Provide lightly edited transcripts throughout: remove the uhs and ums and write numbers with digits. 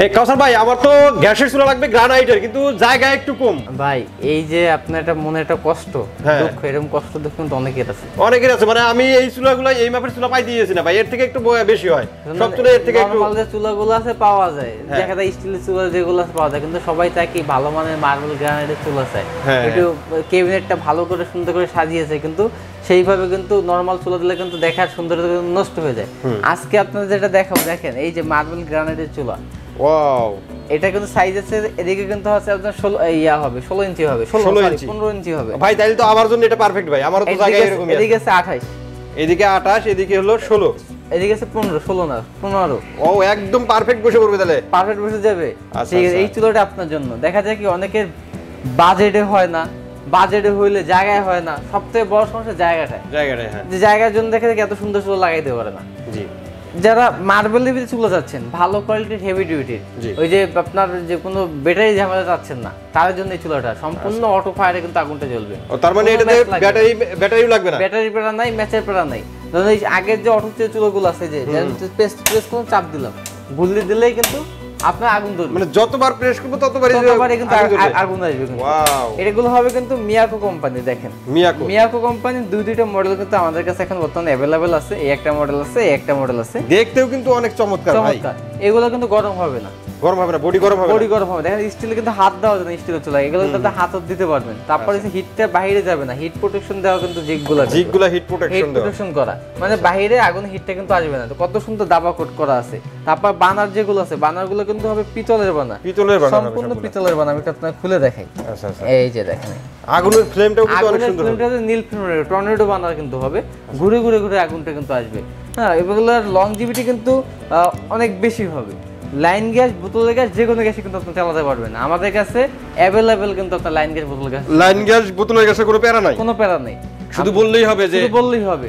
কাউসার ভাই আমার তো গ্যাসের চুলা লাগবে গ্রানাইটের, কিন্তু জায়গা একটু কম ভাই। এই যে আপনার একটা মনে একটা কষ্ট, দুঃখ, এরকম কষ্ট দুঃখ কিন্তু অনেকের আছে, মানে আমি এই চুলাগুলো এই মাপের চুলা পাই দিয়েছি না ভাই, এর থেকে একটু বেশি হয়। সব চুলা এর থেকে একটু নরমাল যে চুলাগুলো আছে পাওয়া যায়, দেখা যায় স্টিলের চুলা যেগুলো আছে পাওয়া যায়, কিন্তু সবাই চায় কি ভালো মানের মার্বেল গ্রানাইটের চুলা চায়, একটু ক্যাবিনেটটা ভালো করে সুন্দর করে সাজিয়েছে, কিন্তু সেইভাবে কিন্তু নরমাল চুলা দিলে কিন্তু দেখার সৌন্দর্য নষ্ট হয়ে যায়। আজকে আপনাদের যেটা দেখাবো, দেখেন এই যে মার্বেল গ্রানাইটের চুলা, ওয়াও, এটা কিন্তু সাইজ আছে, এদিকে কিন্তু হচ্ছে আপনার 16 ইঞ্চি হবে, 15 ইঞ্চি হবে ভাই। তাইলে তো আমার জন্য এটা পারফেক্ট ভাই, আমারও তো জায়গা এরকমই আছে। এদিকে আছে 28, এদিকে 28, এদিকে হলো 16, এদিকে আছে 16 না 15। ও একদম পারফেক্ট বসে পড়বে তাহলে, পারফেক্ট বসে যাবে। ঠিক আছে, এই চুলাটা আপনার জন্য। দেখা যায় কি অনেকের বাজেটে হয় না, বাজেটে হইলে জায়গায় হয় না, সবথেকে বড় সমস্যা জায়গাটায়। হ্যাঁ, যে জায়গার জন্য দেখা যায় এত সুন্দর চুলা লাগাইতে পারে না। জি, যারা মার্বেলের ভিতরে চুলা যাচ্ছেন, ভালো কোয়ালিটির হেভি ডিউটির, ওই যে আপনার যে কোনো ব্যাটারি ঝামেলা যাচ্ছেন না, তার জন্য এই চুলাটা সম্পূর্ণ অটো ফায়ারে কিন্তু আগুনটা জ্বলবে। তার মানে এটাতে ব্যাটারিও লাগবে না, ব্যাটারি পেরা নাই, ম্যাচের পেরা নাই। ধরুন এই আগের যে অটো চুলাগুলো আছে, যে প্রেস করে চাপ দিলাম, গুলি দিলেই কিন্তু আপনার আগুন ধরবে, মানে যতবার প্রেস করব ততবারই কিন্তু আগুন আসবে। ওয়াও, এগুলো হবে কিন্তু মিয়াকো কোম্পানি। দেখেন মিয়াকো কোম্পানি দুইটা মডেল কিন্তু আমাদের কাছে এখন বর্তমানে अवेलेबल আছে। এই একটা মডেল আছে, এই একটা মডেল আছে, দেখতেও কিন্তু অনেক চমৎকার ভাই। এগুলো কিন্তু গরম হবে না, বডি গরম হবে, দেখেন স্টিল কিন্তু হাত দেওয়া যায় না, স্টিলের চুলা এগুলো কিন্তু হাত দিতে পারবেন। তারপরে হিটটা বাইরে যাবে না, হিট প্রোটেকশন দেওয়া কিন্তু জিগগুলা হিট প্রোটেকশন করা, মানে বাইরে আগুন হিটটা কিন্তু আসবে না। তো কত সুন্দর দাবা কোট করা আছে। তারপর বানার যেগুলো আছে, বানারগুলো কিন্তু হবে পিতলের বানা, সম্পূর্ণ পিতলের বানা। আমি আপনাকে খুলে দেখাই। আচ্ছা আচ্ছা, এই যে দেখেন আগুনের ফ্লেমটাও কিন্তু অনেক সুন্দর হবে, ফ্লেমটা নীল ফ্লেম, টর্নেডো বানার কিন্তু হবে, ঘুরে ঘুরে ঘুরে আগুনটা কিন্তু আসবে। হ্যাঁ, এগুলোর লংজিভিটি কিন্তু অনেক বেশি হবে। লাইন গ্যাস, বোতলের গ্যাস, যে কোনো গ্যাসে কিন্তু আপনি চালাতে পারবেন। আমাদের কাছে অ্যাভেলেবেল কিন্তু আপনার লাইন গ্যাস বোতলের গ্যাসের কোনো প্যারা নাই, শুধু বললেই হবে,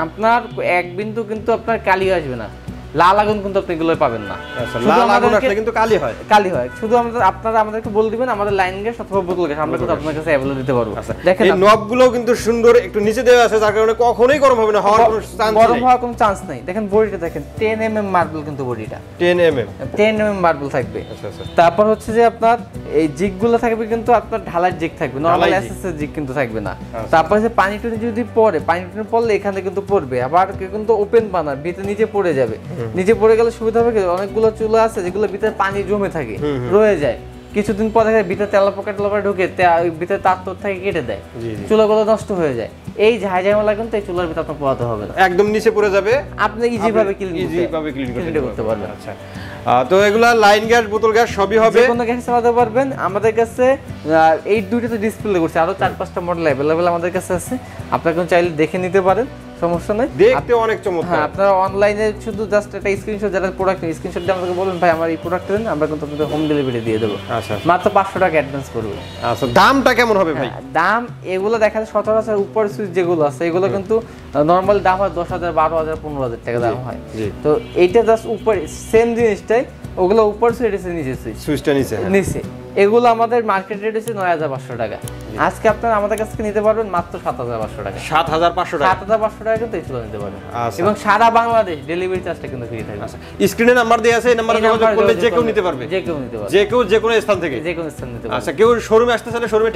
আপনার এক বিন্দু কিন্তু আপনার কালি আসবে না, লাল আগুন কিন্তু আপনি এগুলো পাবেন না। লাল আগুন আসলে কিন্তু কালি হয়। শুধু আপনারা আমাদেরকে বলে দিবেন আমাদের লাইন গ্যাস অথবা বোতল গ্যাস, আমরা কিন্তু আপনার কাছে অ্যাভেলেবল দিতে পারবো। দেখেন এই নবগুলো কিন্তু সুন্দর একটু নিচে দেওয়া আছে, যার কারণে কখনোই গরম হবে না, হওয়ার কোনো চান্স নাই। দেখেন বডিটা দেখেন, 10 mm মার্বেল কিন্তু বডিটা 10 mm মার্বেল থাকবে। তারপর হচ্ছে যে আপনার এই জিগগুলো থাকবে কিন্তু আপনার ঢালার জিগ থাকবে, নরমাল এসএসএস জিগ কিন্তু থাকবে না। তারপর যে পানি টুনি যদি পড়ে, পানি টুনি পড়লে এখানে কিন্তু পড়বে, আবার কিন্তু ওপেন বানার ভিতরে নিচে পড়ে যাবে। নিচে পড়ে গেলে সুবিধা হবে কি, অনেকগুলো চুলা আছে যেগুলো ভিতরে পানি জমে থাকে, রয়ে যায়, কিছুদিন পর দেখা যায় ভিতরে তেলাপোকা ঢুকে ভিতরে তার থেকে কেটে দেয়, চুলাগুলো নষ্ট হয়ে যায়। এই ঝামেলা কিন্তু এই চুলার ভিতরে আপনার পোহাতে হবে না, একদম নিচে পড়ে যাবে, আপনি ইজি ভাবে ক্লিন করতে পারবেন। আচ্ছা, তো এগুলা লাইন গ্যাস, বোতল গ্যাস সবই হবে, যে কোনো গ্যাস চালাতে পারবেন। আমাদের কাছে এই দুইটাতে ডিসপ্লে করছে, আরো 4-5টা মডেল अवेलेबल আমাদের কাছে আছে, আপনারা কিন্তু চাইলে দেখে নিতে পারেন, সমস্যা নাই। দেখতে অনেক চমৎকার। হ্যাঁ, আপনারা অনলাইনে শুধু জাস্ট একটা স্ক্রিনশট, যারা প্রোডাক্ট নিয়ে স্ক্রিনশট দিয়ে আমাদেরকে বলুন ভাই আমার এই প্রোডাক্ট দেন, আমরা কিন্তু আপনাদের হোম ডেলিভারি দিয়ে দেবো। আচ্ছা, মাত্র 500 টাকা অ্যাডভান্স করবে। আচ্ছা, দামটা কেমন হবে ভাই? দাম এগুলো দেখা যায় 17,000 উপর সুইচ যেগুলো আছে, এগুলো কিন্তু নরমাল দাম হয় 10,000, 12,000, 15,000 টাকা দাম হয়। তো এইটা জাস্ট উপরে সেম জিনিসটাই, ওগুলো উপর সুইচ, এটা নিচে সুইচটা নিচে। এগুলো আমাদের মার্কেট রেট হচ্ছে 9,500 টাকা। আজকে আপনারা আমাদের কাছ থেকে নিতে পারবেন মাত্র 7,500 টাকা। 7,500 টাকা কিন্তু এই চুলা নিতে পারবেন, এবং সারা বাংলাদেশ ডেলিভারি চার্জটা কিন্তু ফ্রি থাকবে। স্ক্রিনে নাম্বার দেয়া আছে, এই নাম্বারে যোগাযোগ করলে যে কেউ নিতে পারবে, যে কোনো স্থান থেকে নিতে পারবে। আচ্ছা, কেউ শোরুমে আসতে চাইলে শোরুমের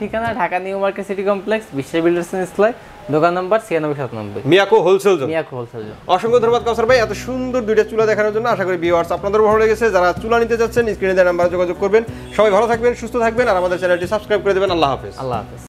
ঠিকানা Dhaka new market city complex, বিশ্ব বিল্ডার্স ইসলাই, দোকান নাম্বার 9697, মিয়াকো হোলসেল। অসংখ্য ধন্যবাদ কাউসার ভাই এত সুন্দর দুইটা চুলা দেখানোর জন্য। আশা করি ভিউয়ার্স আপনাদের ভালো লেগেছে। যারা চুলা নিতে যাচ্ছেন স্ক্রিনে দেওয়া নাম্বারে যোগাযোগ করবেন। সবাই ভালো থাকবেন, সুস্থ থাকবেন, আর আমাদের চ্যানেলটি সাবস্ক্রাইব করে দেবেন। আল্লাহ হাফেজ।